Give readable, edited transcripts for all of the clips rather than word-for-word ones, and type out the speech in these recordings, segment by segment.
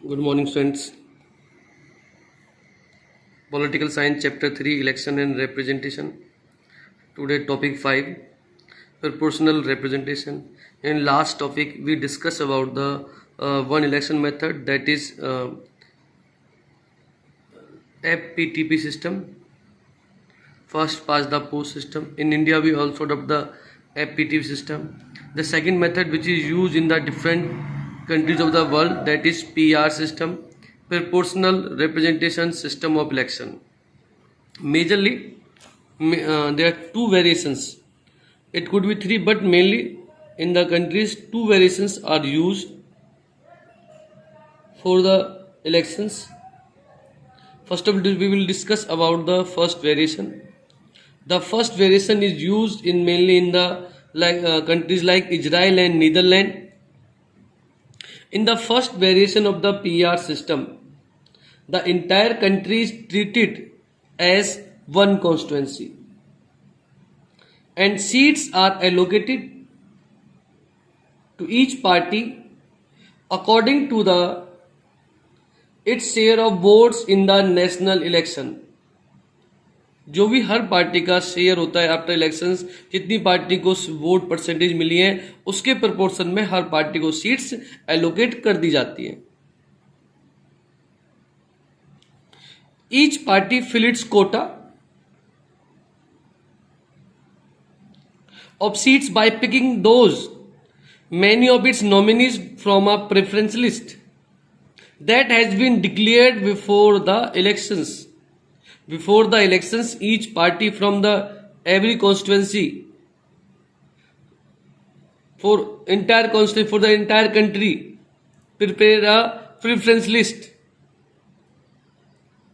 Good morning, students. Political Science, Chapter 3, Election and Representation. Today, Topic 5, Proportional Representation. In last topic, we discussed about the one election method, that is FPTP system, first past the post system. In India, we also adopt the FPTP system. The second method, which is used in the different countries of the world, that is PR system, proportional representation system of election. Majorly, there are two variations. It could be three, but mainly in the countries, two variations are used for the elections. First of all, we will discuss about the first variation. The first variation is used in mainly in the countries like Israel and Netherlands. In the first variation of the PR system, the entire country is treated as one constituency, and seats are allocated to each party according to its share of votes in the national election. जो भी हर party का share होता है after elections, जितनी party को vote percentage मिली है उसके प्रोपोर्शन में हर पार्टी को सीट्स एलोकेट कर दी जाती है. Each party fill its quota of seats by picking many of its nominees from a preference list that has been declared before the elections. Before the elections, each party from every constituency for the entire country prepare a preference list.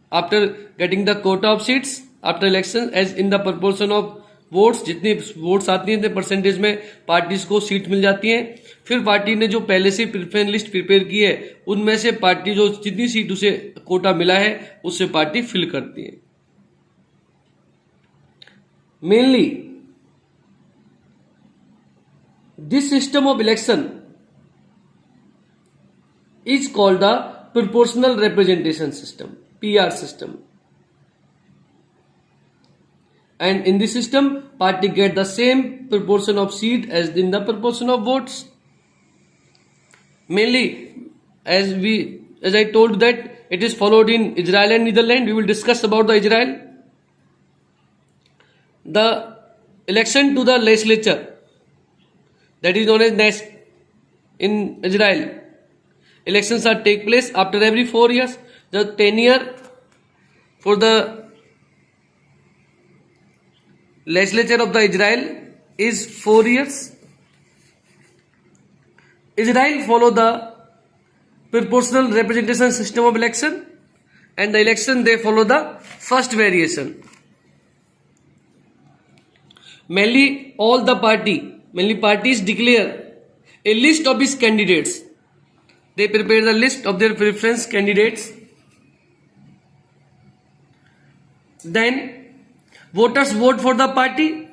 After getting the quota of seats after elections, as in the proportion of votes, जितनी votes आती हैं percentage में parties को seat मिल जाती हैं. फिर party ने जो पहले से प्रेफरेंस लिस्ट प्रिपेयर की है उनमें से पार्टी जो जितनी सीट उसे कोटा मिला है उससे पार्टी फिल करती है. Mainly this system of election is called the proportional representation system, PR system. And in this system, party get the same proportion of seat as in the proportion of votes. Mainly, as I told that it is followed in Israel and Netherlands. We will discuss about the Israel. The election to the legislature, that is known as Knesset in Israel. Elections are take place after every 4 years. The tenure for the legislature of the Israel is 4 years. Israel follow the proportional representation system of election, and the election they follow the first variation. Mainly parties declare a list of its candidates. They prepare the list of their preference candidates. Then voters vote for the party,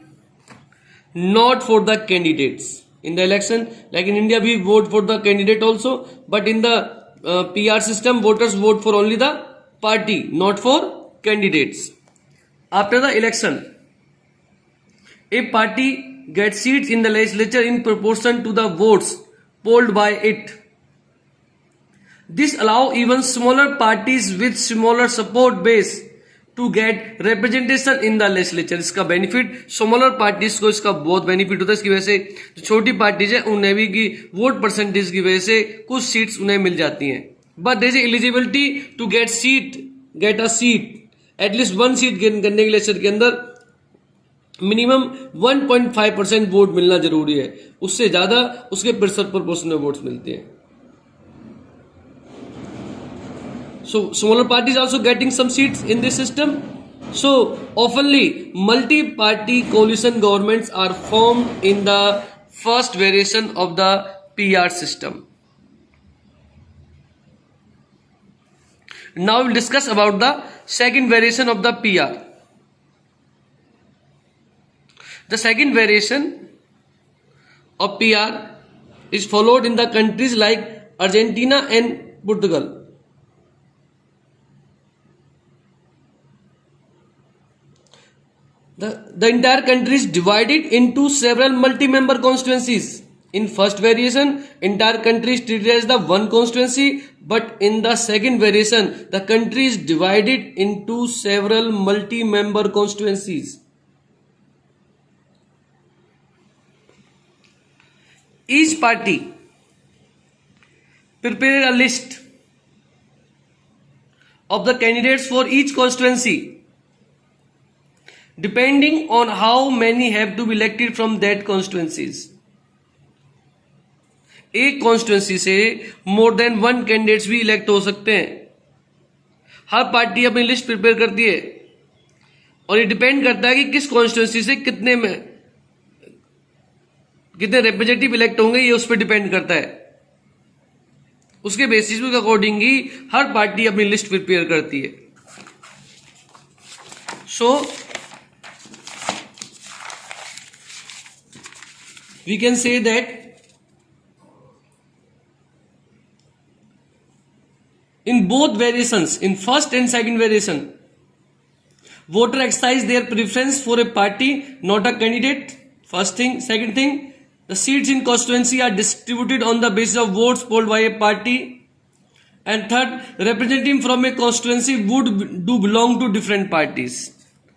not for the candidates. In the election, like in India, we vote for the candidate also, but in the PR system, voters vote for only the party, not for candidates. After the election, a party gets seats in the legislature in proportion to the votes polled by it. This allows even smaller parties with smaller support base to get representation in the legislature. इसका benefit smaller parties को इसका बहुत benefit होता है. इसकी वजह से जो छोटी पार्टीज है उन्हें भी की वोट परसेंटेज की वजह से कुछ सीट्स उन्हें मिल जाती हैं. But there is eligibility to get a seat, at least one seat gain करने के लेजिस्लेचर के अंदर मिनिमम 1.5% वोट मिलना जरूरी है. उससे ज्यादा उसके प्रोपोर्शन में वोट्स मिलते हैं. So smaller parties also getting some seats in this system. So oftenly multi-party coalition governments are formed in the first variation of the PR system. Now we'll discuss about the second variation of the PR. The second variation of PR is followed in the countries like Argentina and Portugal. The entire country is divided into several multi-member constituencies. In first variation, entire country is treated as the one constituency, but in the second variation, the country is divided into several multi-member constituencies. Each party prepared a list of the candidates for each constituency, depending on how many have to be elected from that constituencies. एक constituency से more than one candidates भी elect हो सकते हैं. हर party अपनी list prepare करती है और ये डिपेंड करता है कि किस कॉन्स्टिट्यूंसी से कितने रिप्रेजेंटेटिव इलेक्ट होंगे, ये उस पर डिपेंड करता है. उसके बेसिस के अकॉर्डिंग ही हर पार्टी अपनी लिस्ट प्रिपेयर करती है. So we can say that in both variations, in first and second variation, voter exercise their preference for a party, not a candidate. First thing. Second thing, the seats in constituency are distributed on the basis of votes polled by a party. And third, representative from a constituency would do belong to different parties.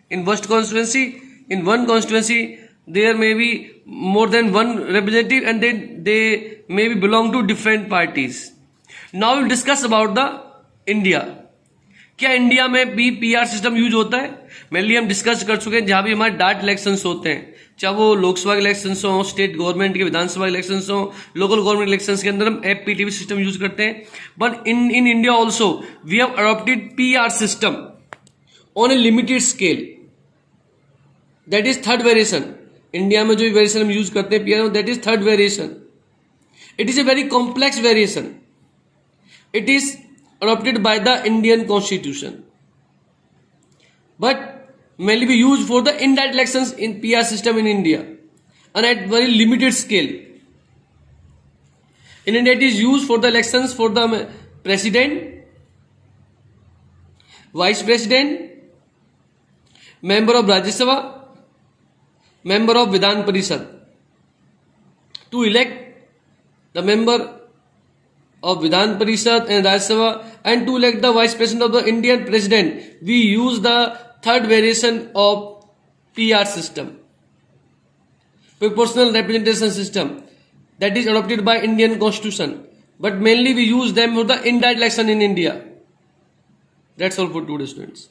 In first constituency, in one constituency, there may be more than one representative, and then they may be belong to different parties. Now we'll discuss about the India. क्या India में भी PR system use होता है? Mainly हम discuss कर चुके हैं जहां भी हमारे डायरेक्ट इलेक्शंस होते हैं, चाहे वो लोकसभा के इलेक्शंस हो, स्टेट गवर्नमेंट के विधानसभा इलेक्शंस हो, लोकल गवर्नमेंट इलेक्शंस के अंदर हम एफपीटीवी सिस्टम यूज करते हैं. But in India also we have adopted PR system on a limited scale. That is third variation. India में जो वेरिएशन हम यूज करते हैं PR, that is third variation. It is a very complex variation. It is adopted by the Indian Constitution, but mainly be used for the indirect elections in PR system in India, and at very limited scale. In India, it is used for the elections for the president, vice president, member of Rajya Sabha, member of Vidhan Parishad. To elect the member of Vidhan Parishad and Rajya Sabha, and to elect the Vice President of the Indian President, we use the third variation of PR system, proportional representation system, that is adopted by Indian Constitution. But mainly we use them for the indirect election in India. That's all for today, students.